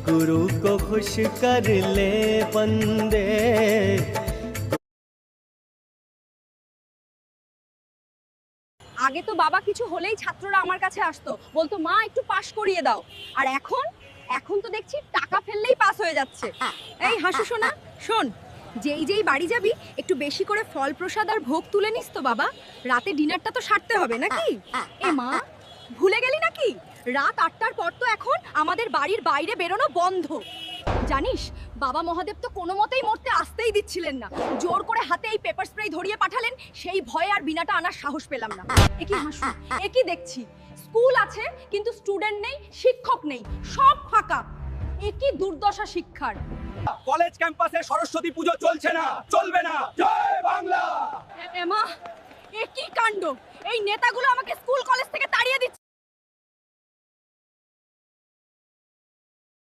गुरु को खुश कर ले बंदे। আগে তো বাবা কিছু হলেই ছাত্ররা আমার কাছে আসতো, বলতো মা একটু পাস করিয়ে দাও। আর এখন এখন তো দেখছি টাকা ফেললেই পাস হয়ে যাচ্ছে। এই হাসু সোনা, শোন, যেই বাড়ি যাবি একটু বেশি করে ফল প্রসাদ আর ভোগ তুলে নিস তো বাবা। রাতে ডিনারটা তো সারতে হবে নাকি? এ মা, ভুলে গেলি নাকি? রাত ৮টার পর তো এখন আমাদের বাড়ির বাইরে বেরোনো বন্ধ। জানিস, বাবা মহাদেব তো কোনো মতেই মরতে আসতেই দিচ্ছিলেন না। জোর করে হাতে এই পেপার স্প্রে ধরিয়ে পাঠালেন, সেই ভয়ে আর বিনাটা আনার সাহস পেলাম না। একই হাসু, একই দেখছি, স্কুল আছে কিন্তু স্টুডেন্ট নেই, শিক্ষক নেই, সব ফাঁকা। একই দুর্দশা শিক্ষার। কলেজ ক্যাম্পাসে সরস্বতী পুজো চলছে না, চলবে না। জয় বাংলা। এমা, একই কাণ্ড! এই নেতাগুলো আমাকে স্কুল কলেজ থেকে তাড়িয়ে দিচ্ছে।